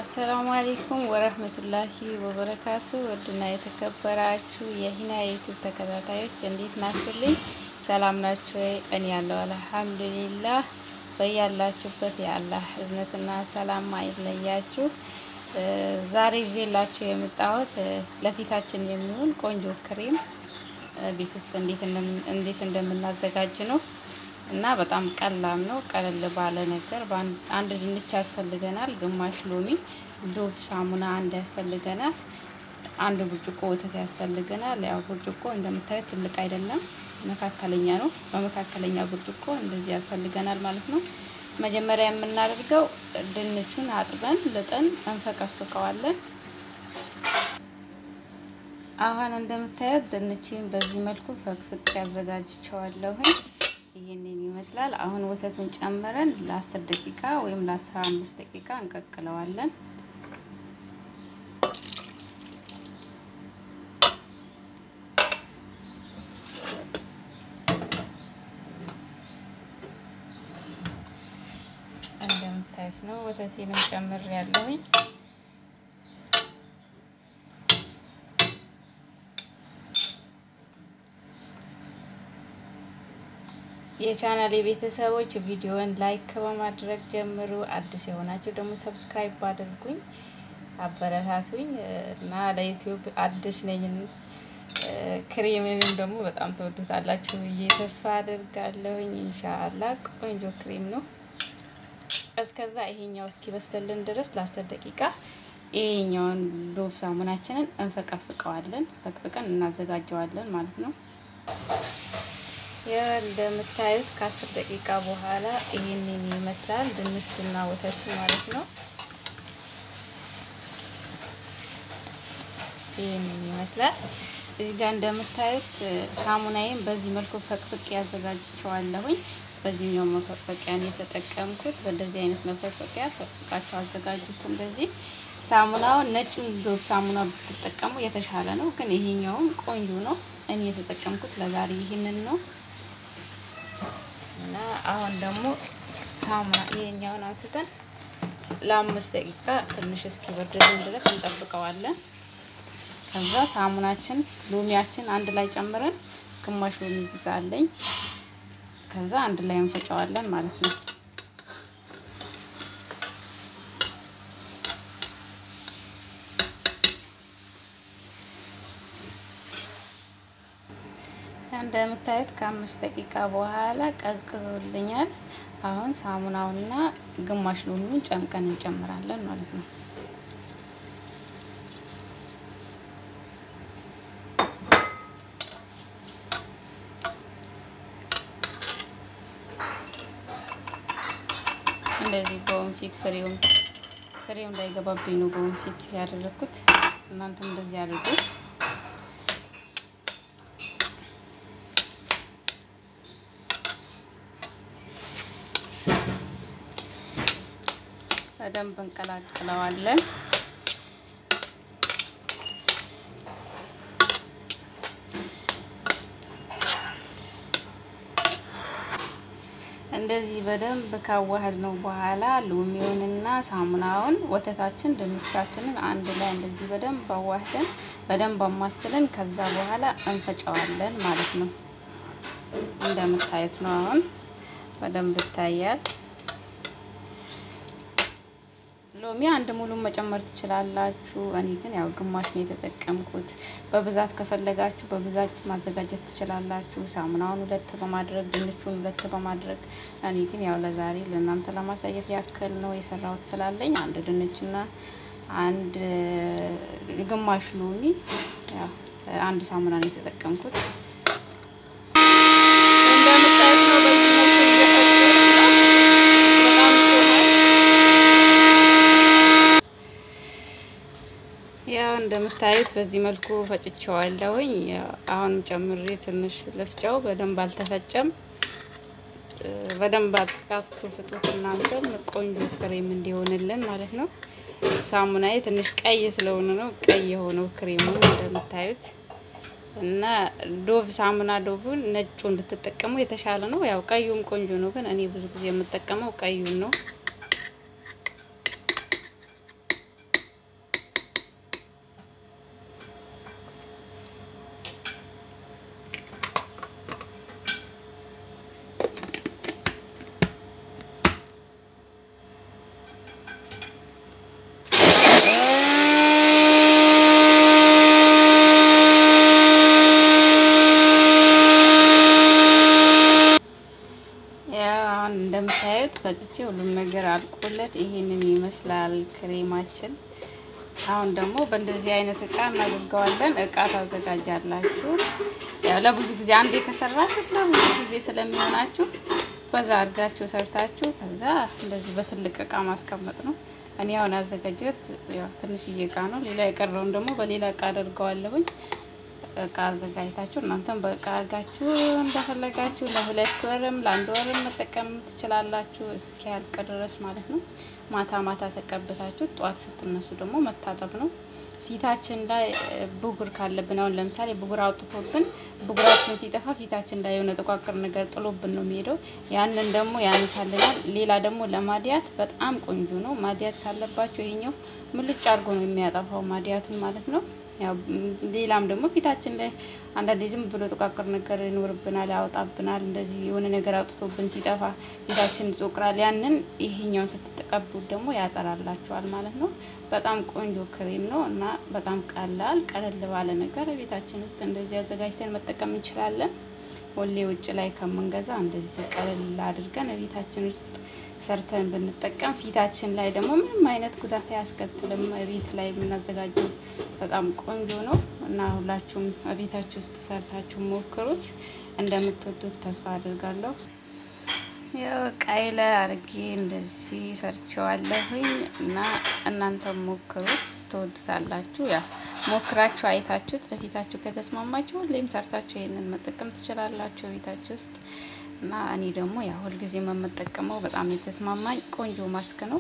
አሰላሙ አለይኩም ወራህመቱላሂ ወበረካቱ። ወድና የተከበራችሁ የሂና ዩቲዩብ ተከታታዮች እንዴት ናችሁልኝ? ሰላም ናችሁ? እኔ ያለው አልሐምዱሊላህ። በያላችሁበት የአላህ እዝነትና ሰላም አይለያችሁ። ዛሬ ይዤላችሁ የመጣሁት ለፊታችን የሚሆን ቆንጆ ክሬም ቤት ውስጥ እንዴት እንደምናዘጋጅ ነው። እና በጣም ቀላል ነው። ቀለል ባለ ነገር አንድ ድንች ያስፈልገናል፣ ግማሽ ሎሚ፣ ዶቭ ሳሙና አንድ ያስፈልገናል፣ አንድ ብርጭቆ ወተት ያስፈልገናል። ያው ብርጭቆ እንደምታዩት ትልቅ አይደለም፣ መካከለኛ ነው። በመካከለኛ ብርጭቆ እንደዚህ ያስፈልገናል ማለት ነው። መጀመሪያ የምናደርገው ድንቹን አጥበን ልጠን እንፈቀፍቀዋለን። አሁን እንደምታዩት ድንቼን በዚህ መልኩ ፈቅፍቄ ያዘጋጅቸዋለሁ። ይሄንን ይመስላል። አሁን ወተቱን ጨምረን ለ10 ደቂቃ ወይም ለ15 ደቂቃ እንቀቅለዋለን። እንደምታዩት ነው። ወተቴንም ጨምሬያለሁኝ። የቻናሌ ቤተሰቦች ቪዲዮን ላይክ በማድረግ ጀምሩ። አዲስ የሆናችሁ ደግሞ ሰብስክራይብ አድርጉኝ፣ አበረታቱኝ እና ለዩቲዩብ አዲስ ነኝ። ክሬምንም ደግሞ በጣም ተወዱታላችሁ ብዬ ተስፋ አድርጋለሁኝ። ኢንሻአላህ ቆንጆ ክሬም ነው። እስከዛ ይሄኛው እስኪበስልልን ድረስ ለ10 ደቂቃ ይሄኛውን ዶቭ ሳሙናችንን እንፈቀፍቀዋለን። ፈቅፍቀን እናዘጋጀዋለን ማለት ነው። እንደምታዩት ከ10 ደቂቃ በኋላ ይሄንን ይመስላል ድንቹና ወተቱ ማለት ነው። ይሄንን ይመስላል። እዚህ ጋር እንደምታዩት ሳሙናዬን በዚህ መልኩ ፈቅፍቄ ያዘጋጅቸዋለሁኝ። በዚህኛው መፈቅፈቂያ ነው የተጠቀምኩት። በእንደዚህ አይነት መፈቅፈቂያ ፈቅፍቃችሁ አዘጋጁት። እንደዚህ ሳሙናውን ነጩን ዶቭ ሳሙና ብትጠቀሙ የተሻለ ነው፣ ግን ይሄኛውም ቆንጆ ነው። እኔ የተጠቀምኩት ለዛሬ ይሄንን ነው። እና አሁን ደግሞ ሳሙና ይሄኛውን አንስተን ለ5 ደቂቃ ትንሽ እስኪበርድልን ድረስ እንጠብቀዋለን። ከዛ ሳሙናችን ሎሚያችን አንድ ላይ ጨምረን ግማሽ ሎሚ ይዛለኝ፣ ከዛ አንድ ላይ እንፈጨዋለን ማለት ነው። እንደምታዩት ከ5 ደቂቃ በኋላ ቀዝቅዞልኛል። አሁን ሳሙናውና ግማሽ ሎሚውን ጨምቀን እንጨምራለን ማለት ነው። እንደዚህ በወንፊት ፍሬው እንዳይገባብኝ ነው በወንፊት ያደረኩት። እናንተም እንደዚህ አድርጉት። በደንብ እንቀላቅለዋለን። እንደዚህ በደንብ ካዋህድ ነው በኋላ ሎሚውንና ሳሙናውን፣ ወተታችን፣ ድንቻችንን አንድ ላይ እንደዚህ በደንብ አዋህደን በደንብ አማስለን ከዛ በኋላ እንፈጨዋለን ማለት ነው። እንደምታዩት ነው። አሁን በደንብ ይታያል። ሎሚ አንድ ሙሉ መጨመር ትችላላችሁ። እኔ ግን ያው ግማሽ ነው የተጠቀምኩት። በብዛት ከፈለጋችሁ በብዛት ማዘጋጀት ትችላላችሁ። ሳሙናውን 2 በማድረግ ድንቹን 2 በማድረግ። እኔ ግን ያው ለዛሬ ለእናንተ ለማሳየት ያክል ነው የሰራሁት ስላለኝ አንድ ድንችና አንድ ግማሽ ሎሚ ያው አንድ ሳሙና ነው የተጠቀምኩት። ያው እንደምታዩት በዚህ መልኩ ፈጭቸዋለሁኝ። አሁን ጨምሬ ትንሽ ልፍጫው፣ በደንብ አልተፈጨም። በደንብ አጥፍጡት እናንተም ቆንጆ ክሬም እንዲሆንልን ማለት ነው። ሳሙናዬ ትንሽ ቀይ ስለሆነ ነው ቀይ የሆነው ክሬሙ እንደምታዩት። እና ዶቭ ሳሙና ዶቭን ነጩን ብትጠቀሙ የተሻለ ነው። ያው ቀዩም ቆንጆ ነው፣ ግን እኔ ብዙ ጊዜ የምጠቀመው ቀዩን ነው። እንደምታዩት ፈጭቼ ሁሉም ነገር አልቆለት ይሄንን ይመስላል ክሬማችን። አሁን ደግሞ በእንደዚህ አይነት እቃ እናደርገዋለን። እቃ ታዘጋጃላችሁ። ያው ለብዙ ጊዜ አንዴ ከሰራችሁት ለብዙ ጊዜ ስለሚሆናችሁ በዛ አድርጋችሁ ሰርታችሁ ከዛ እንደዚህ በትልቅ እቃ ማስቀመጥ ነው። እኔ አሁን አዘጋጀት ያው ትንሽዬ እቃ ነው። ሌላ የቀረውን ደግሞ በሌላ እቃ አደርገዋለሁኝ። እቃ አዘጋጅታችሁ እናንተም በእቃ አድርጋችሁ እንደፈለጋችሁ ለሁለት ወርም ለአንድ ወርም መጠቀም ትችላላችሁ እስኪያልቅ ድረስ ማለት ነው። ማታ ማታ ተቀብታችሁ ጧት ስትነሱ ደግሞ መታጠብ ነው። ፊታችን ላይ ብጉር ካለብን አሁን ለምሳሌ ብጉር አውጥቶብን ብጉራችን ሲጠፋ ፊታችን ላይ የሆነ ጥቋቁር ነገር ጥሎብን ነው የሚሄደው። ያንን ደግሞ ያነሳልናል። ሌላ ደግሞ ለማዲያት በጣም ቆንጆ ነው። ማዲያት ካለባችሁ ይሄኛው ምልጭ አድርጎ ነው የሚያጠፋው ማዲያቱን ማለት ነው። ያው ሌላም ደግሞ ፊታችን ላይ አንዳንዴ ዝም ብሎ ጥቋቁር ነገር ይኖርብናል፣ ያወጣብናል። እንደዚህ የሆነ ነገር አውጥቶብን ሲጠፋ ፊታችን ይጾቅራል። ያንን ይሄኛውን ስትቀቡት ደግሞ ያጠራላችኋል ማለት ነው። በጣም ቆንጆ ክሬም ነው እና በጣም ቀለል ባለ ነገር ቤታችን ውስጥ እንደዚህ አዘጋጅተን መጠቀም እንችላለን። ሁሌ ውጭ ላይ ከምንገዛ እንደዚህ ቀለል አድርገን ቤታችን ውስጥ ሰርተን ብንጠቀም ፊታችን ላይ ደግሞ ምንም አይነት ጉዳት አያስከትልም። ቤት ላይ የምናዘጋጀው በጣም ቆንጆ ነው እና ሁላችሁም ቤታችሁ ውስጥ ሰርታችሁ ሞክሩት። እንደምትወዱት ተስፋ አድርጋለሁ። ያው ቃይለ አርጌ እንደዚህ ሰርቼዋለሁኝ እና እናንተም ሞክሩት ትወዱታላችሁ። ያው ሞክራችሁ አይታችሁት ለፊታችሁ ከተስማማችሁ ሁሌም ሰርታችሁ ይሄንን መጠቀም ትችላላችሁ ቤታችሁ ውስጥ እና እኔ ደግሞ ያው ሁልጊዜ የምጠቀመው በጣም የተስማማኝ ቆንጆ ማስክ ነው።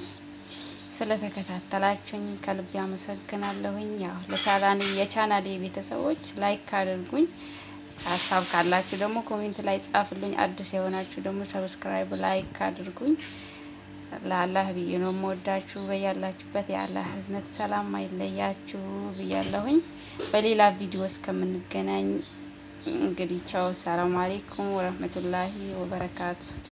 ስለተከታተላችሁኝ ከልብ ያመሰግናለሁኝ። ያው የቻናሌ ቤተሰቦች ላይክ አድርጉኝ። ሀሳብ ካላችሁ ደግሞ ኮሜንት ላይ ጻፉልኝ። አዲስ የሆናችሁ ደግሞ ሰብስክራይብ ላይክ አድርጉኝ። ለአላህ ብዬ ነው የምወዳችሁ። በያላችሁበት የአላህ ህዝነት ሰላም አይለያችሁ ብያለሁኝ። በሌላ ቪዲዮ እስከምንገናኝ እንግዲህ ቻው። ሰላም አለይኩም ወራህመቱላሂ ወበረካቱ።